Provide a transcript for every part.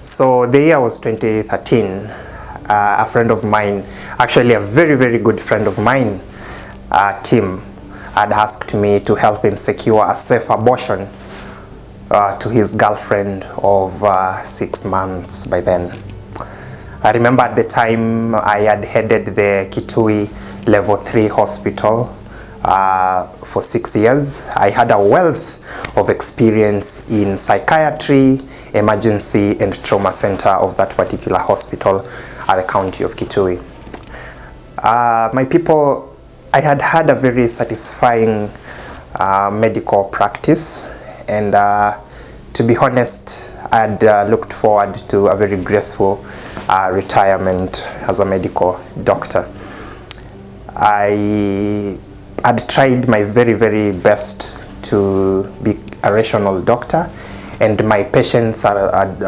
So the year was 2013. A friend of mine, actually a very, very good friend of mine, Tim, had asked me to help him secure a safe abortion to his girlfriend of 6 months by then. I remember at the time I had headed the Kitui Level 3 hospital for 6 years. I had a wealth of experience in psychiatry, emergency and trauma center of that particular hospital at the county of Kitui. My people, I had had a very satisfying medical practice, and to be honest, I had looked forward to a very graceful retirement as a medical doctor. I had tried my very, very best to be a rational doctor, and my patients had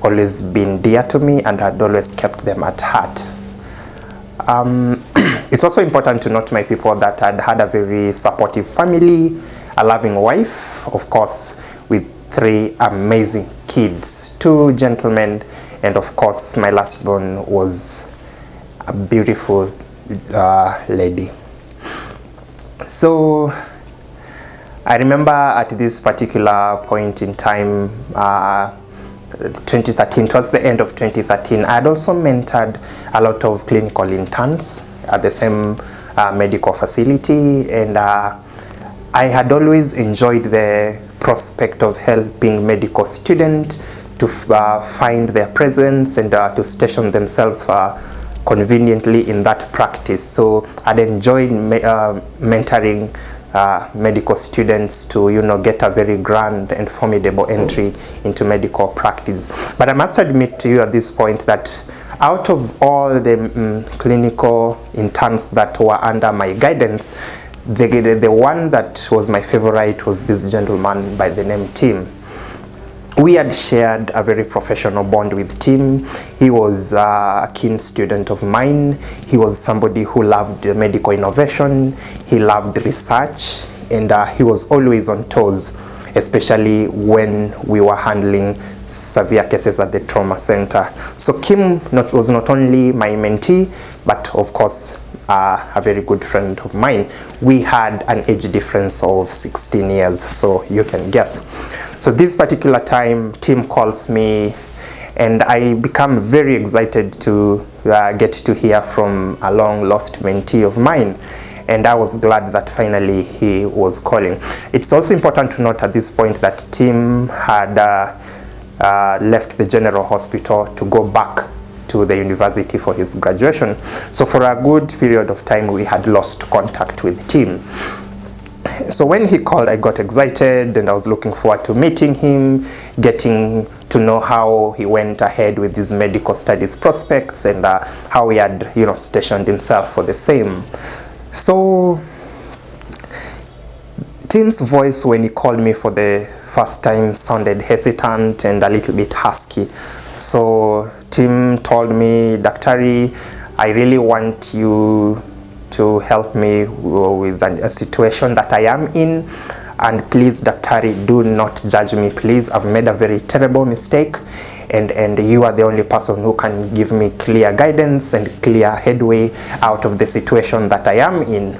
always been dear to me and had always kept them at heart. It's also important to note, my people, that I'd had a very supportive family, a loving wife, of course, with 3 amazing kids, 2 gentlemen, and of course my last born was a beautiful lady. So I remember at this particular point in time, 2013, towards the end of 2013, I had also mentored a lot of clinical interns at the same medical facility, and I had always enjoyed the prospect of helping medical students to find their presence and to station themselves conveniently in that practice. So I'd enjoyed mentoring medical students to, get a very grand and formidable entry into medical practice. But I must admit to you at this point that out of all the clinical interns that were under my guidance, the one that was my favorite was this gentleman by the name Tim. We had shared a very professional bond with Tim. He was a keen student of mine. He was somebody who loved medical innovation. He loved research, and he was always on toes, especially when we were handling severe cases at the trauma center. So Kim was not only my mentee, but of course a very good friend of mine. We had an age difference of 16 years, so you can guess. So this particular time, Tim calls me, and I become very excited to get to hear from a long-lost mentee of mine. And I was glad that finally he was calling. It's also important to note at this point that Tim had left the general hospital to go back to the university for his graduation. So for a good period of time, we had lost contact with Tim. So when he called, I got excited, and I was looking forward to meeting him, getting to know how he went ahead with his medical studies prospects, and how he had, stationed himself for the same. So Tim's voice when he called me for the first time sounded hesitant and a little bit husky. So Tim told me, "Daktari, I really want you to help me with a situation that I am in, and please, Daktari, do not judge me, please. I've made a very terrible mistake, and you are the only person who can give me clear guidance and clear headway out of the situation that I am in."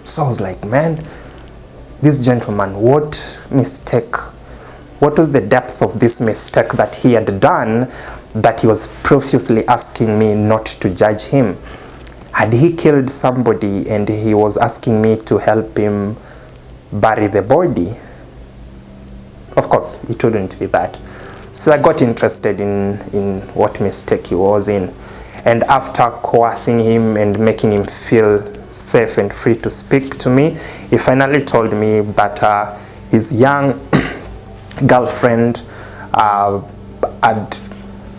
So I was like, man, this gentleman, what mistake, what was the depth of this mistake that he had done, that he was profusely asking me not to judge him? Had he killed somebody and he was asking me to help him bury the body? Of course, it wouldn't be that. So I got interested in what mistake he was in. And after coercing him and making him feel safe and free to speak to me, he finally told me that his young girlfriend had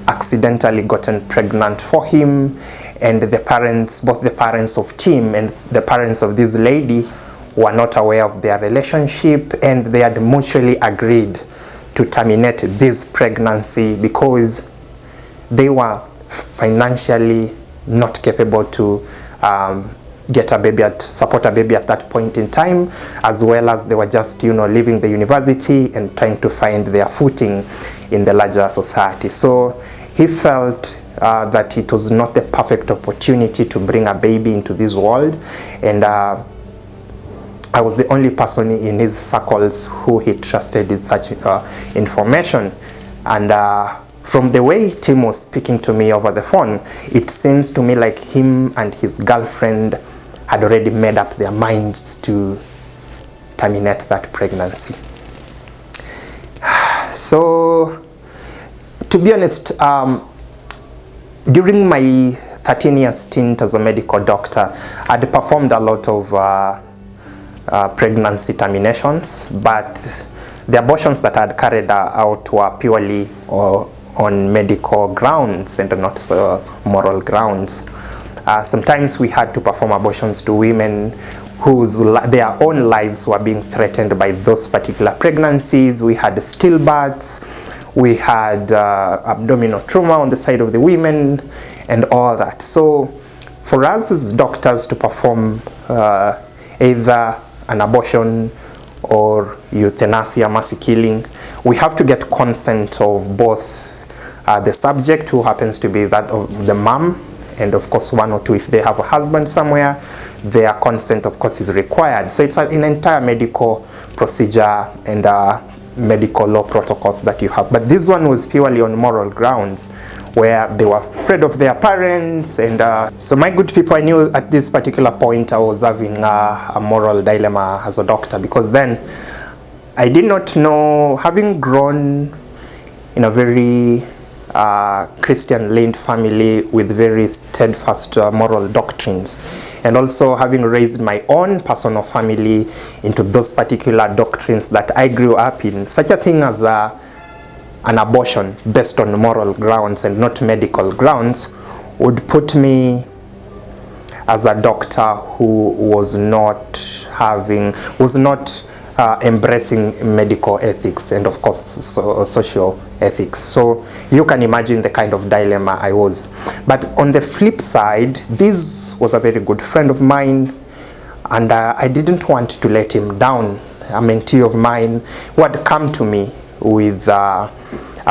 accidentally gotten pregnant for him, and the parents, both the parents of Tim and the parents of this lady, were not aware of their relationship, and they had mutually agreed to terminate this pregnancy because they were financially not capable to get a baby, support a baby at that point in time, as well as they were just, leaving the university and trying to find their footing in the larger society. So he felt that it was not the perfect opportunity to bring a baby into this world, and I was the only person in his circles who he trusted with such information. And from the way Tim was speaking to me over the phone, it seems to me like him and his girlfriend had already made up their minds to terminate that pregnancy. So, to be honest, during my 13-year stint as a medical doctor, I'd performed a lot of pregnancy terminations, but the abortions that I had carried out were purely on medical grounds and not moral grounds. Sometimes we had to perform abortions to women whose their own lives were being threatened by those particular pregnancies. We had stillbirths, we had abdominal trauma on the side of the women, and all that. So for us as doctors to perform either an abortion or euthanasia, mercy killing, we have to get consent of both the subject, who happens to be that of the mom, and of course one or two, if they have a husband somewhere, their consent of course is required. So it's an entire medical procedure and medical law protocols that you have. But this one was purely on moral grounds, where they were afraid of their parents. And so my good people, I knew at this particular point I was having a moral dilemma as a doctor, because then I did not know, having grown in a very Christian-leaned family with very steadfast moral doctrines, and also having raised my own personal family into those particular doctrines that I grew up in, such a thing as an abortion based on moral grounds and not medical grounds would put me as a doctor who was not embracing medical ethics and of course social ethics. So you can imagine the kind of dilemma I was. But on the flip side, this was a very good friend of mine, and I didn't want to let him down. A mentee of mine who had come to me with a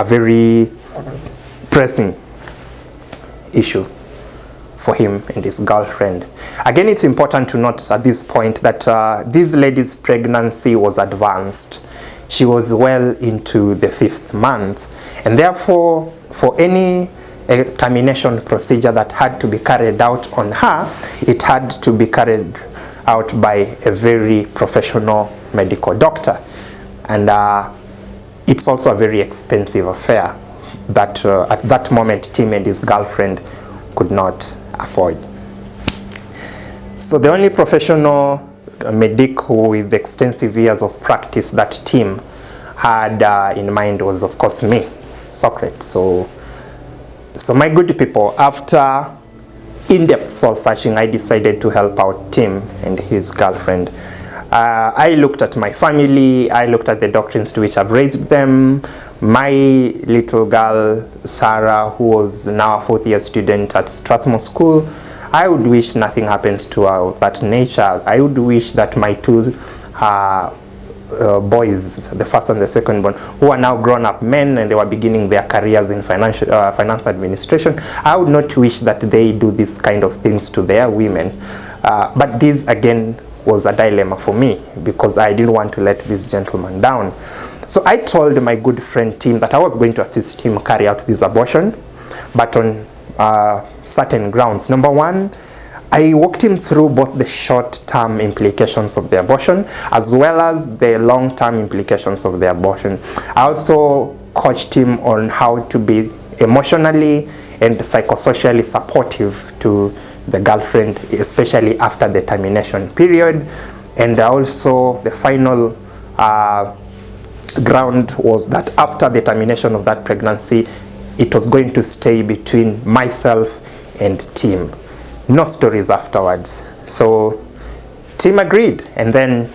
very pressing issue for him and his girlfriend. Again, it's important to note at this point that this lady's pregnancy was advanced. She was well into the 5th month, and therefore for any termination procedure that had to be carried out on her, it had to be carried out by a very professional medical doctor. And it's also a very expensive affair that at that moment Tim and his girlfriend could not afford. So the only professional medic with extensive years of practice that Tim had in mind was of course me, Socrates. So my good people, after in-depth soul searching, I decided to help out Tim and his girlfriend. I looked at my family, I looked at the doctrines to which I've raised them. My little girl, Sarah, who was now a 4th-year student at Strathmore School, I would wish nothing happens to her of that nature. I would wish that my two boys, the first and the second born, who are now grown-up men and they were beginning their careers in finance administration, I would not wish that they do this kind of things to their women. But this, again, was a dilemma for me, because I didn't want to let this gentleman down. So I told my good friend Tim that I was going to assist him carry out this abortion, but on certain grounds. Number one, I walked him through both the short-term implications of the abortion as well as the long-term implications of the abortion. I also coached him on how to be emotionally and psychosocially supportive to the girlfriend, especially after the termination period. And also the final ground was that after the termination of that pregnancy, it was going to stay between myself and Tim. No stories afterwards. So Tim agreed, and then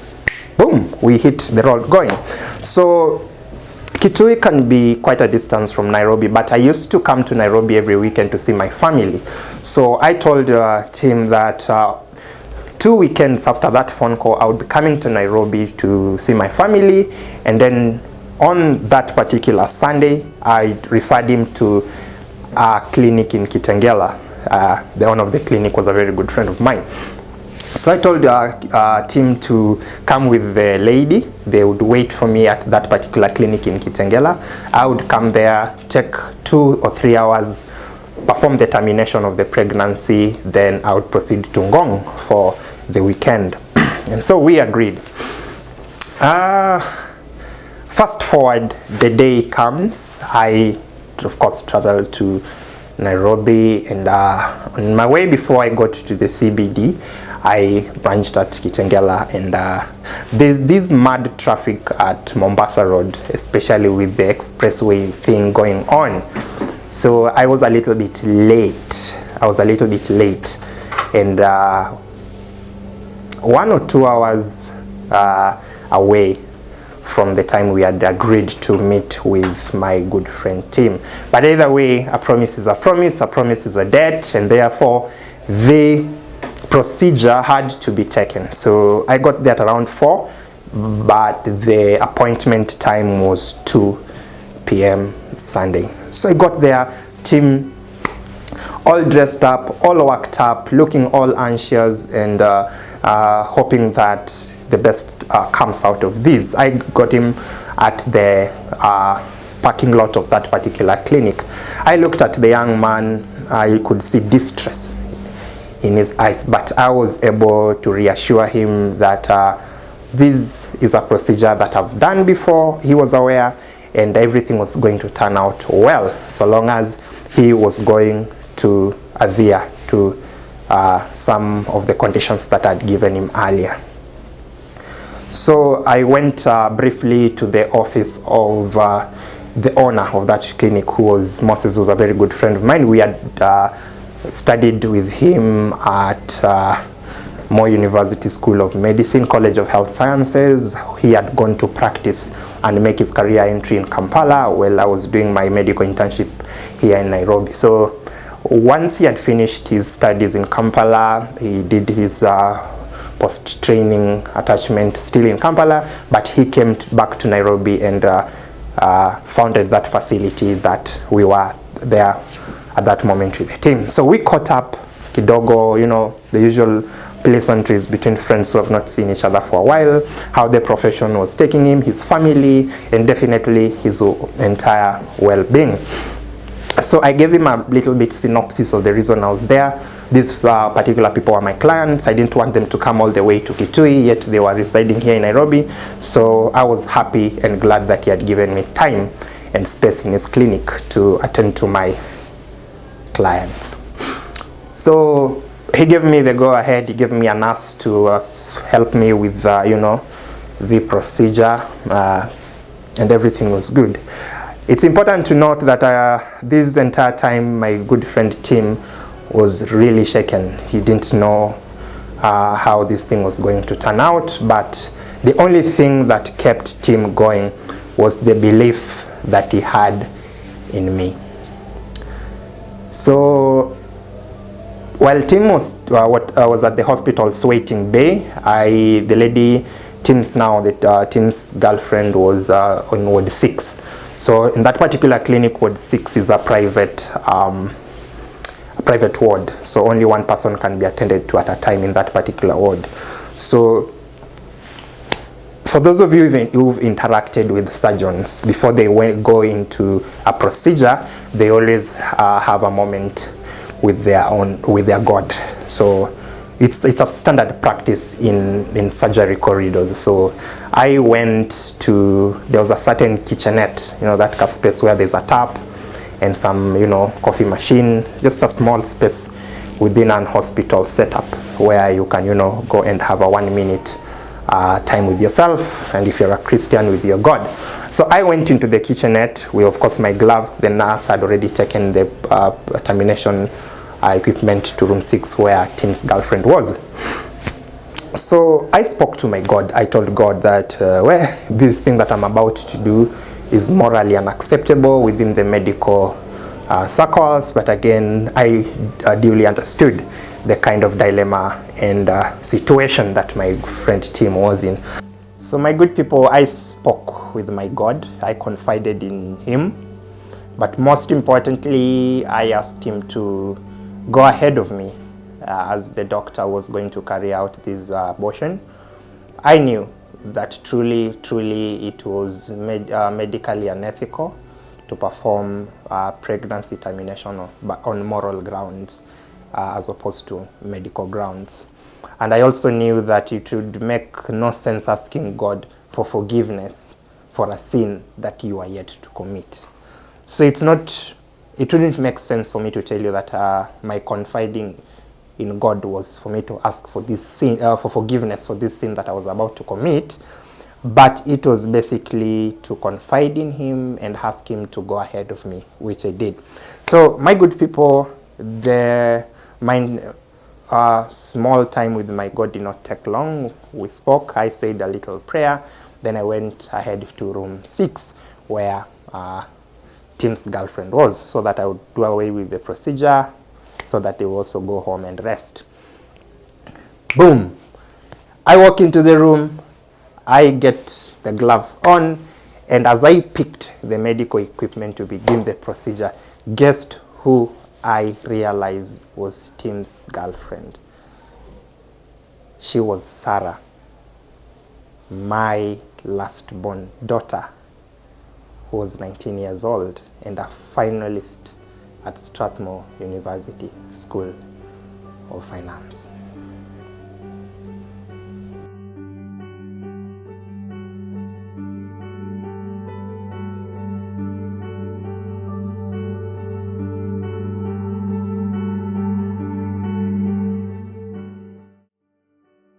boom, we hit the road going. So Kitui can be quite a distance from Nairobi, but I used to come to Nairobi every weekend to see my family. So I told Tim that 2 weekends after that phone call, I would be coming to Nairobi to see my family, and then on that particular Sunday, I referred him to a clinic in Kitengela. The owner of the clinic was a very good friend of mine. So I told our team to come with the lady. They would wait for me at that particular clinic in Kitengela. I would come there, take 2 or 3 hours, perform the termination of the pregnancy, then I would proceed to Ngong for the weekend. And so we agreed. Fast forward, the day comes. I, of course, traveled to Nairobi, and on my way before I got to the CBD, I branched at Kitengela, and there's this mad traffic at Mombasa Road, especially with the expressway thing going on. So I was a little bit late. And 1 or 2 hours away from the time we had agreed to meet with my good friend Tim. But either way, a promise is a promise is a debt, and therefore the procedure had to be taken. So I got there at around 4, but the appointment time was 2 p.m. Sunday. So I got there, Tim all dressed up, all worked up, looking all anxious, and hoping that the best comes out of this. I got him at the parking lot of that particular clinic. I looked at the young man. I could see distress in his eyes, but I was able to reassure him that this is a procedure that I've done before. He was aware, and everything was going to turn out well, so long as he was going to adhere to some of the conditions that I'd given him earlier. So I went briefly to the office of the owner of that clinic, who was Moses, was a very good friend of mine. We had studied with him at Moi University School of Medicine, College of Health Sciences. He had gone to practice and make his career entry in Kampala while I was doing my medical internship here in Nairobi. So once he had finished his studies in Kampala, he did his post-training attachment still in Kampala, but he came back to Nairobi and founded that facility that we were there at that moment with the team. So we caught up kidogo, you know, the usual pleasantries between friends who have not seen each other for a while, how the profession was taking him, his family, and definitely his entire well-being. So I gave him a little bit synopsis of the reason I was there. These particular people were my clients. I didn't want them to come all the way to Kitui, yet they were residing here in Nairobi. So I was happy and glad that he had given me time and space in his clinic to attend to my clients. So he gave me the go-ahead. He gave me a nurse to help me with, you know, the procedure, and everything was good. It's important to note that this entire time, my good friend Tim was really shaken. He didn't know how this thing was going to turn out, but the only thing that kept Tim going was the belief that he had in me. So while Tim was at the hospital's waiting bay, the lady, Tim's girlfriend, was on ward 6. So in that particular clinic, ward 6 is a private ward. So only one person can be attended to at a time in that particular ward. So for those of you who've interacted with surgeons before they go into a procedure, they always have a moment with their God. So it's a standard practice in surgery corridors. So I went to, there was a certain kitchenette, you know, that space where there's a tap and some, you know, coffee machine, just a small space within an hospital setup where you can, you know, go and have a 1-minute time with yourself, and if you're a Christian, with your God. So I went into the kitchenette with, of course, my gloves. The nurse had already taken the termination equipment to room 6 where Tim's girlfriend was. So I spoke to my God. I told God that this thing that I'm about to do is morally unacceptable within the medical circles, but again, I duly understood the kind of dilemma and situation that my friend Tim was in. So my good people, I spoke with my God. I confided in him. But most importantly, I asked him to go ahead of me as the doctor was going to carry out this abortion. I knew that truly it was medically unethical to perform pregnancy termination on moral grounds as opposed to medical grounds. And I also knew that it would make no sense asking God for forgiveness for a sin that you are yet to commit. So it wouldn't make sense for me to tell you that my confiding in God was for me to ask for this sin, for forgiveness for this sin that I was about to commit, but it was basically to confide in him and ask him to go ahead of me, which I did. So my good people, my small time with my God did not take long. We spoke, I said a little prayer, then I went ahead to room 6 where Tim's girlfriend was, so that I would do away with the procedure, so that they will also go home and rest. Boom! I walk into the room, I get the gloves on, and as I picked the medical equipment to begin the procedure, guess who I realized was Tim's girlfriend? She was Sarah, my last born daughter, who was 19 years old and a finalist at Strathmore University School of Finance.